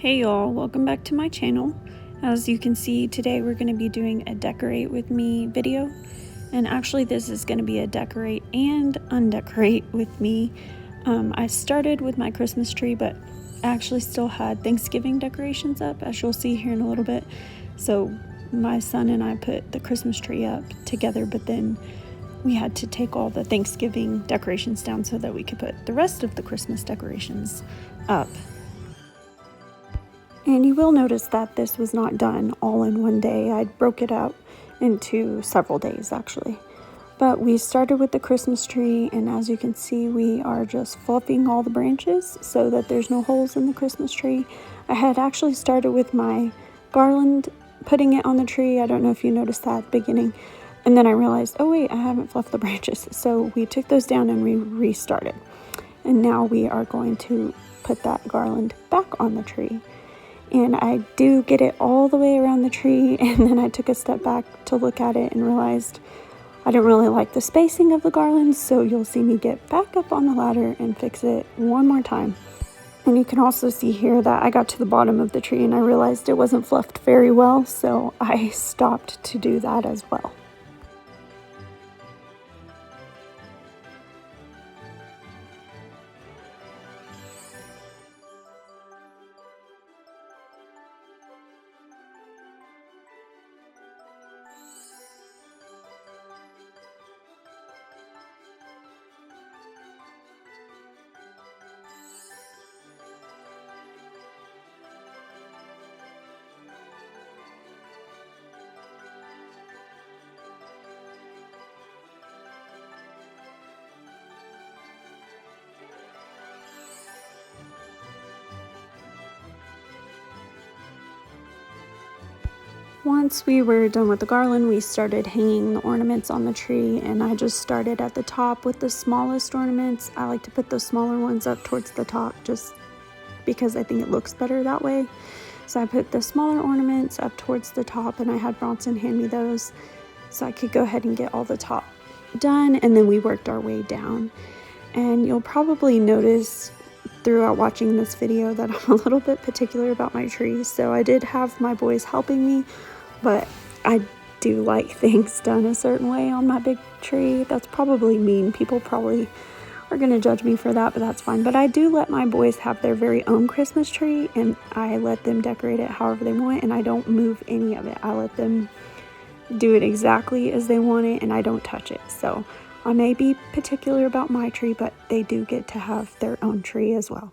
Hey y'all, welcome back to my channel. As you can see, today we're going to be doing a decorate with me video, and actually this is going to be a decorate and undecorate with me. I started with my Christmas tree, but actually still had Thanksgiving decorations up, as you'll see here in a little bit. So my son and I put the Christmas tree up together, but then we had to take all the Thanksgiving decorations down so that we could put the rest of the Christmas decorations up. And you will notice that this was not done all in one day. I broke it up into several days actually. But we started with the Christmas tree, and as you can see, we are just fluffing all the branches so that there's no holes in the Christmas tree. I had actually started with my garland, putting it on the tree. I don't know if you noticed that at the beginning. And then I realized, oh wait, I haven't fluffed the branches. So we took those down and we restarted. And now we are going to put that garland back on the tree. And I do get it all the way around the tree, and then I took a step back to look at it and realized I didn't really like the spacing of the garlands, so you'll see me get back up on the ladder and fix it one more time. And you can also see here that I got to the bottom of the tree and I realized it wasn't fluffed very well, so I stopped to do that as well. Once we were done with the garland, we started hanging the ornaments on the tree, and I just started at the top with the smallest ornaments. I like to put the smaller ones up towards the top just because I think it looks better that way. So I put the smaller ornaments up towards the top, and I had Bronson hand me those so I could go ahead and get all the top done, and then we worked our way down. And you'll probably notice throughout watching this video that I'm a little bit particular about my trees, so I did have my boys helping me, but I do like things done a certain way on my big tree. That's probably mean. People probably are going to judge me for that, but that's fine. But I do let my boys have their very own Christmas tree, and I let them decorate it however they want, and I don't move any of it. I let them do it exactly as they want it, and I don't touch it. So I may be particular about my tree, but they do get to have their own tree as well.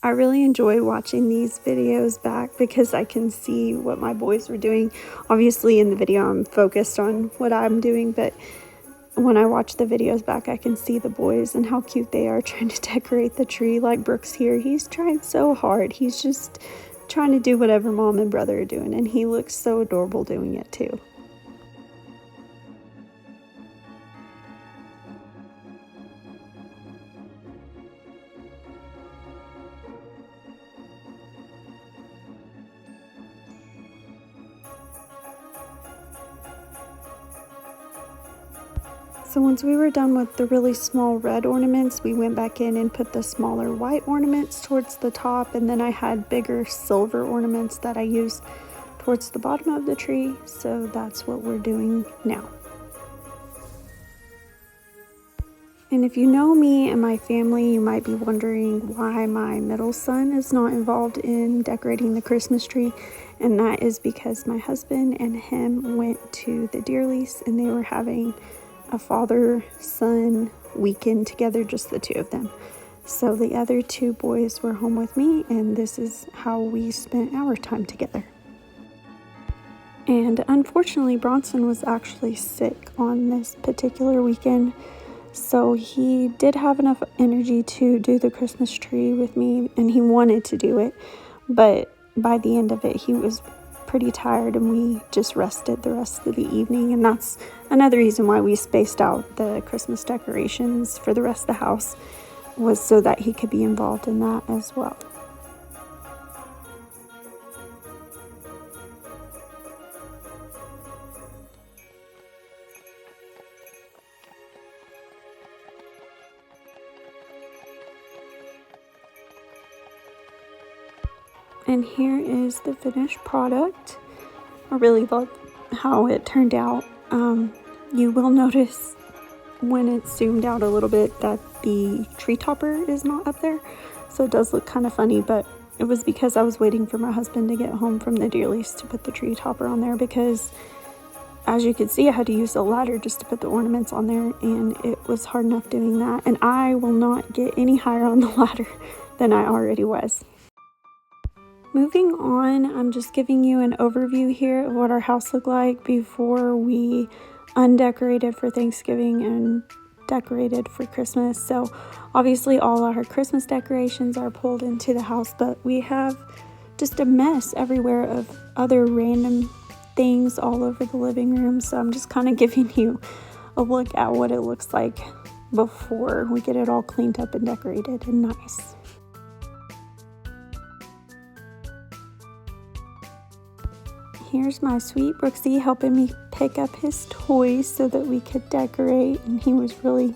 I really enjoy watching these videos back because I can see what my boys were doing. Obviously in the video I'm focused on what I'm doing, but when I watch the videos back I can see the boys and how cute they are trying to decorate the tree. Like Brooks here, he's trying so hard. He's just trying to do whatever mom and brother are doing, and he looks so adorable doing it too. So once we were done with the really small red ornaments, we went back in and put the smaller white ornaments towards the top, and then I had bigger silver ornaments that I used towards the bottom of the tree, so that's what we're doing now. And if you know me and my family, you might be wondering why my middle son is not involved in decorating the Christmas tree, and that is because my husband and him went to the deer lease and they were having a father-son weekend together, just the two of them. So the other two boys were home with me, and this is how we spent our time together. And unfortunately, Bronson was actually sick on this particular weekend, so he did have enough energy to do the Christmas tree with me, and he wanted to do it, but by the end of it, he was pretty tired, and we just rested the rest of the evening. And that's another reason why we spaced out the Christmas decorations for the rest of the house, was so that he could be involved in that as well. And here is the finished product. I really love how it turned out. You will notice when it's zoomed out a little bit that the tree topper is not up there, so it does look kind of funny, but it was because I was waiting for my husband to get home from the deer lease to put the tree topper on there, because as you can see, I had to use a ladder just to put the ornaments on there, and it was hard enough doing that, and I will not get any higher on the ladder than I already was. Moving on, I'm just giving you an overview here of what our house looked like before we undecorated for Thanksgiving and decorated for Christmas. So obviously all our Christmas decorations are pulled into the house, but we have just a mess everywhere of other random things all over the living room. So I'm just kind of giving you a look at what it looks like before we get it all cleaned up and decorated and nice. Here's my sweet Brooksy helping me pick up his toys so that we could decorate, and he was really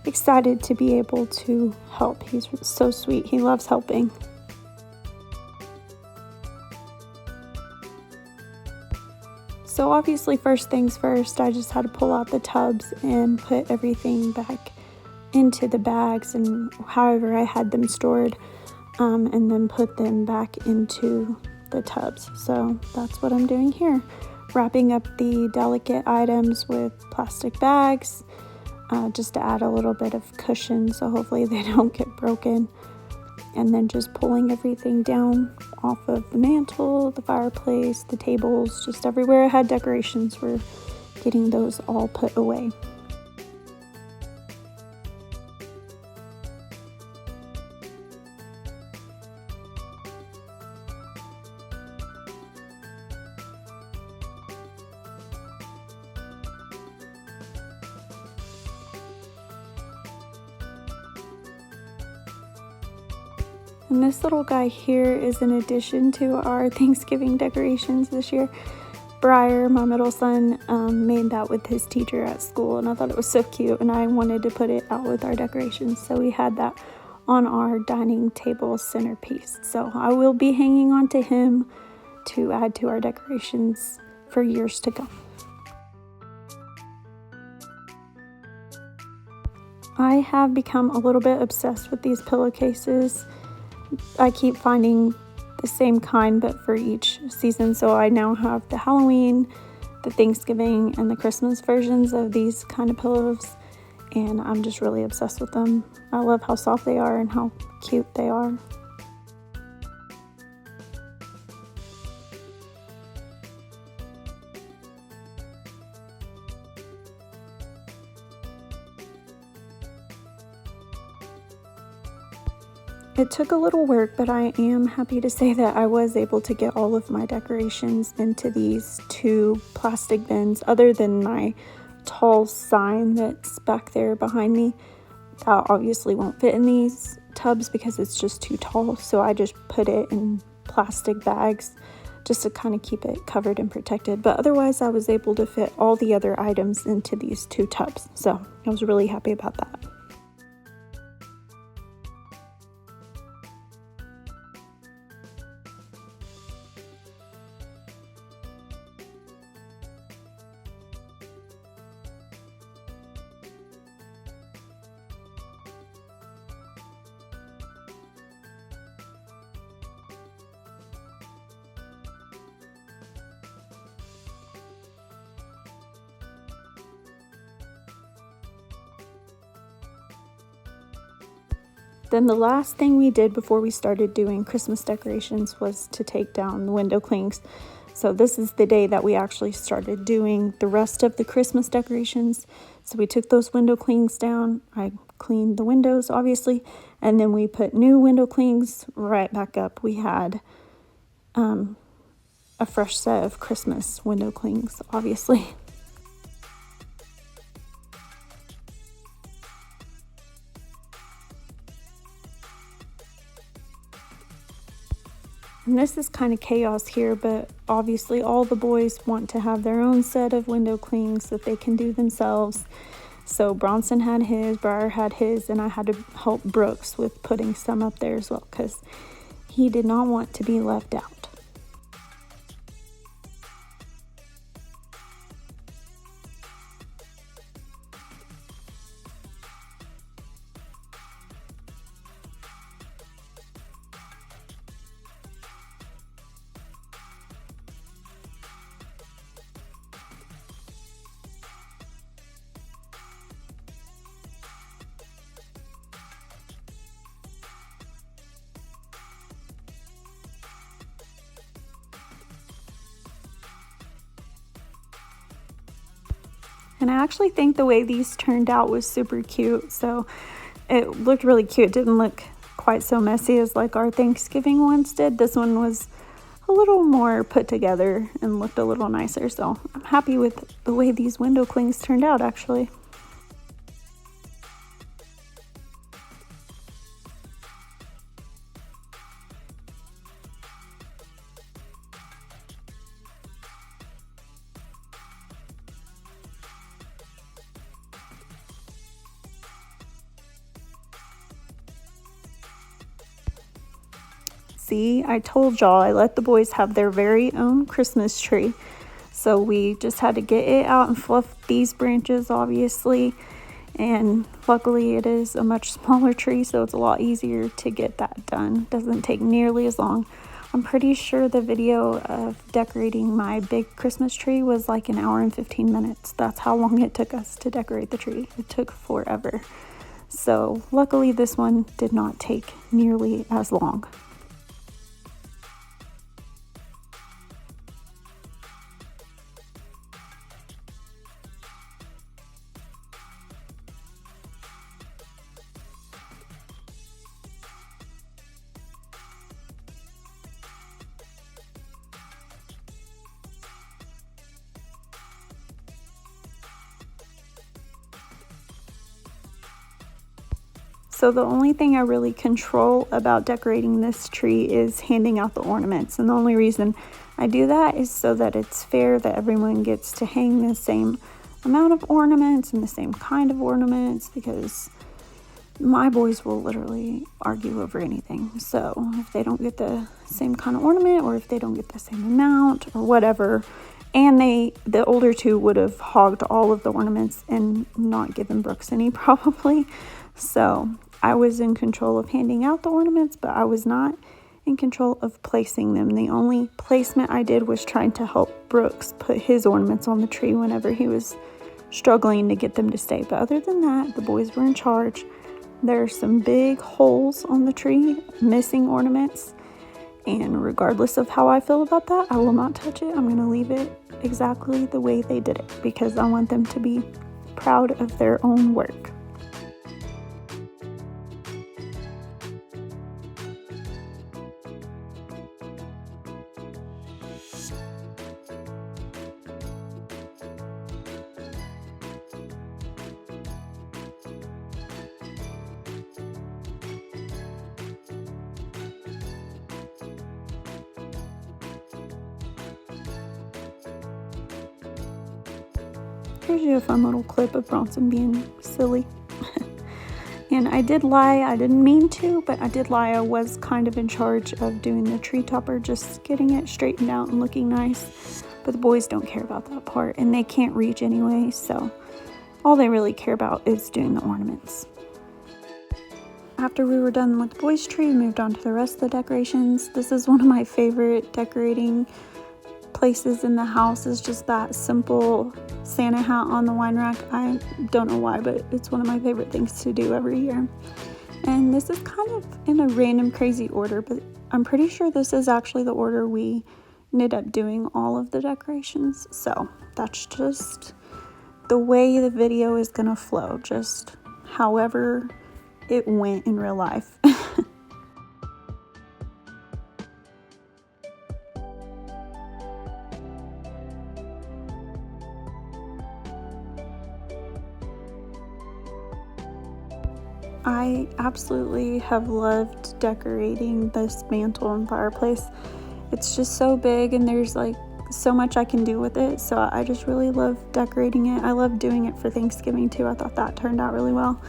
excited to be able to help. He's so sweet. He loves helping. So obviously, first things first, I just had to pull out the tubs and put everything back into the bags and however I had them stored, and then put them back into the tubs. So that's what I'm doing here, wrapping up the delicate items with plastic bags, just to add a little bit of cushion so hopefully they don't get broken, and then just pulling everything down off of the mantle, the fireplace, the tables, just everywhere I had decorations, we're getting those all put away. And this little guy here is an addition to our Thanksgiving decorations this year. Briar, my middle son, made that with his teacher at school, and I thought it was so cute, and I wanted to put it out with our decorations, so we had that on our dining table centerpiece. So I will be hanging on to him to add to our decorations for years to come. I have become a little bit obsessed with these pillowcases. I keep finding the same kind but for each season, so I now have the Halloween, the Thanksgiving, and the Christmas versions of these kind of pillows, and I'm just really obsessed with them. I love how soft they are and how cute they are. It took a little work, but I am happy to say that I was able to get all of my decorations into these 2 plastic bins, other than my tall sign that's back there behind me. That obviously won't fit in these tubs because it's just too tall, so I just put it in plastic bags just to kind of keep it covered and protected. But otherwise, I was able to fit all the other items into these 2 tubs, so I was really happy about that. Then the last thing we did before we started doing Christmas decorations was to take down the window clings. So this is the day that we actually started doing the rest of the Christmas decorations. So we took those window clings down. I cleaned the windows, obviously, and then we put new window clings right back up. We had a fresh set of Christmas window clings, obviously. And this is kind of chaos here, but obviously all the boys want to have their own set of window clings that they can do themselves. So Bronson had his, Briar had his, and I had to help Brooks with putting some up there as well, because He did not want to be left out. And I actually think the way these turned out was super cute. So it looked really cute. It didn't look quite so messy as like our Thanksgiving ones did. This one was a little more put together and looked a little nicer. So I'm happy with the way these window clings turned out actually. See, I told y'all I let the boys have their very own Christmas tree. So we just had to get it out and fluff these branches, obviously. And luckily it is a much smaller tree, so it's a lot easier to get that done. It doesn't take nearly as long. I'm pretty sure the video of decorating my big Christmas tree was like an hour and 15 minutes. That's how long it took us to decorate the tree. It took forever. So luckily this one did not take nearly as long. So the only thing I really control about decorating this tree is handing out the ornaments. And the only reason I do that is so that it's fair that everyone gets to hang the same amount of ornaments and the same kind of ornaments, because my boys will literally argue over anything. So if they don't get the same kind of ornament, or if they don't get the same amount or whatever, and the older two would have hogged all of the ornaments and not given Brooks any probably. So I was in control of handing out the ornaments, but I was not in control of placing them. The only placement I did was trying to help Brooks put his ornaments on the tree whenever he was struggling to get them to stay. But other than that, the boys were in charge. There are some big holes on the tree, missing ornaments. And regardless of how I feel about that, I will not touch it. I'm going to leave it exactly the way they did it, because I want them to be proud of their own work. Here's you a fun little clip of Bronson being silly. And I did lie, I didn't mean to, but I did lie. I was kind of in charge of doing the tree topper, just getting it straightened out and looking nice. But the boys don't care about that part, and they can't reach anyway, so all they really care about is doing the ornaments. After we were done with the boys' tree, we moved on to the rest of the decorations. This is one of my favorite decorating places in the house, is just that simple Santa hat on the wine rack. I don't know why, but it's one of my favorite things to do every year. And this is kind of in a random crazy order, but I'm pretty sure this is actually the order we ended up doing all of the decorations. So that's just the way the video is gonna flow, just however it went in real life. I absolutely have loved decorating this mantle and fireplace. It's just so big, and there's like so much I can do with it, so I just really love decorating it. I love doing it for Thanksgiving too. I thought that turned out really well,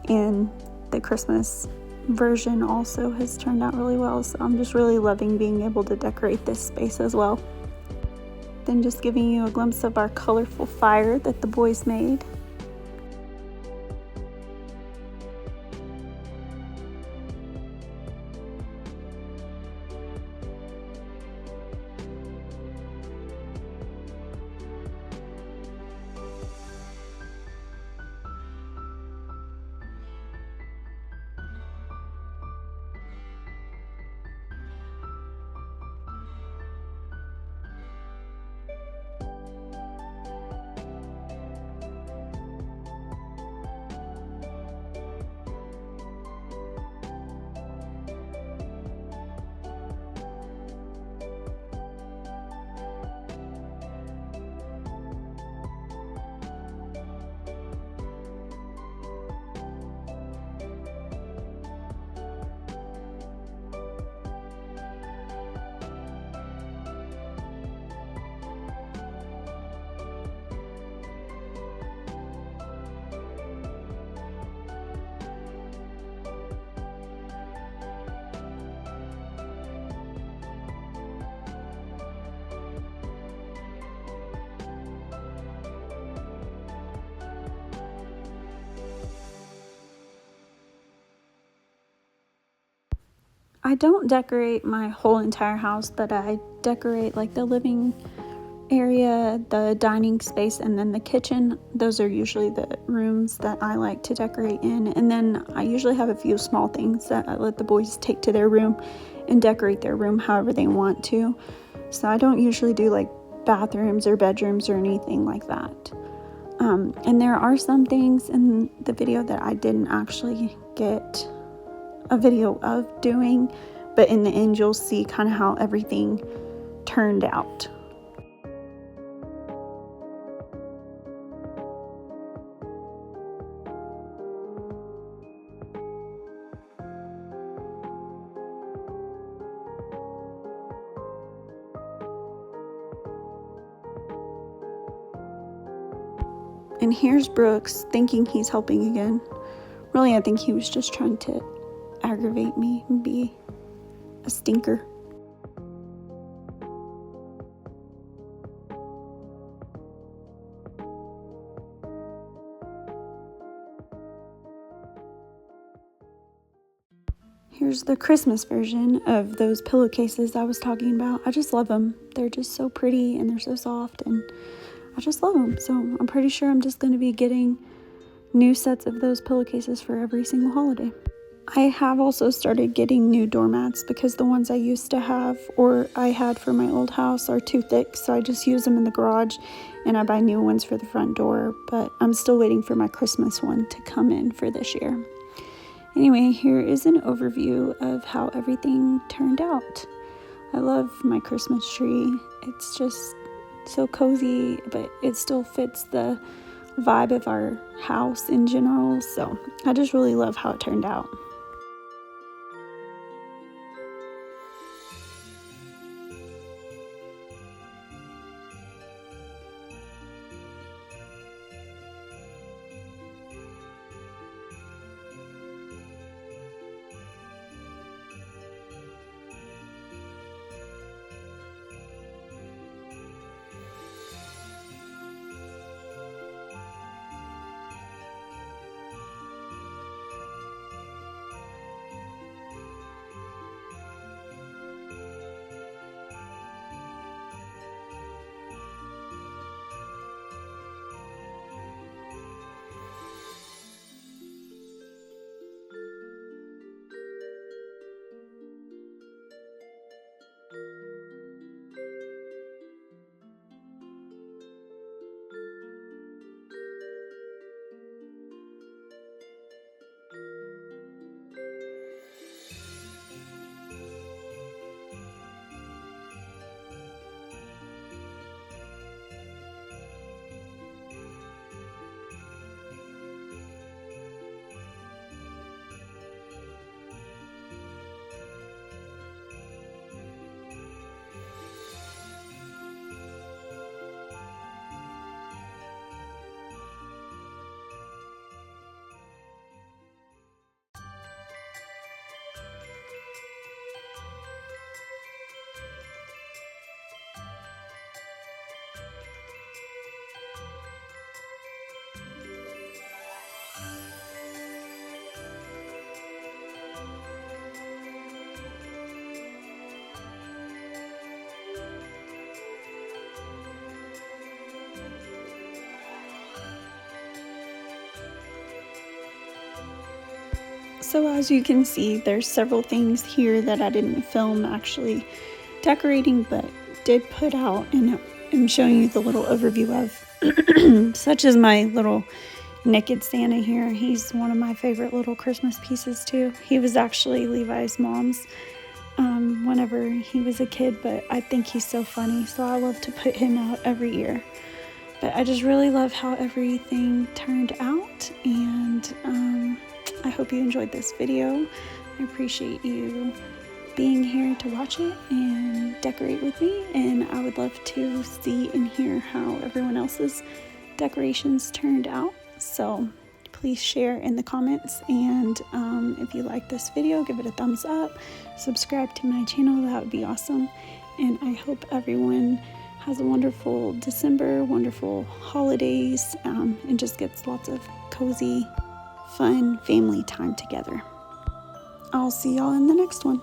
and the Christmas version also has turned out really well, so I'm just really loving being able to decorate this space as well. Then just giving you a glimpse of our colorful fire that the boys made. I don't decorate my whole entire house, but I decorate like the living area, the dining space, and then the kitchen. Those are usually the rooms that I like to decorate in. And then I usually have a few small things that I let the boys take to their room and decorate their room however they want to. So I don't usually do like bathrooms or bedrooms or anything like that. And there are some things in the video that I didn't actually get a video of doing, but in the end you'll see kind of how everything turned out. And here's Brooks thinking he's helping again. Really, I think he was just trying to aggravate me and be a stinker. Here's the Christmas version of those pillowcases I was talking about. I just love them. They're just so pretty and they're so soft, and I just love them. So I'm pretty sure I'm just going to be getting new sets of those pillowcases for every single holiday. I have also started getting new doormats because the ones I used to have or I had for my old house are too thick, so I just use them in the garage and I buy new ones for the front door, but I'm still waiting for my Christmas one to come in for this year. Anyway, here is an overview of how everything turned out. I love my Christmas tree. It's just so cozy, but it still fits the vibe of our house in general, so I just really love how it turned out. So as you can see, there's several things here that I didn't film actually decorating, but did put out, and I'm showing you the little overview of, such as my little naked Santa here. He's one of my favorite little Christmas pieces too. He was actually Levi's mom's whenever he was a kid, but I think he's so funny, so I love to put him out every year. But I just really love how everything turned out, and I hope you enjoyed this video. I appreciate you being here to watch it and decorate with me, and I would love to see and hear how everyone else's decorations turned out. So please share in the comments, and if you like this video, give it a thumbs up, subscribe to my channel, that would be awesome. And I hope everyone has a wonderful December, wonderful holidays, and just gets lots of cozy, fun family time together. I'll see y'all in the next one.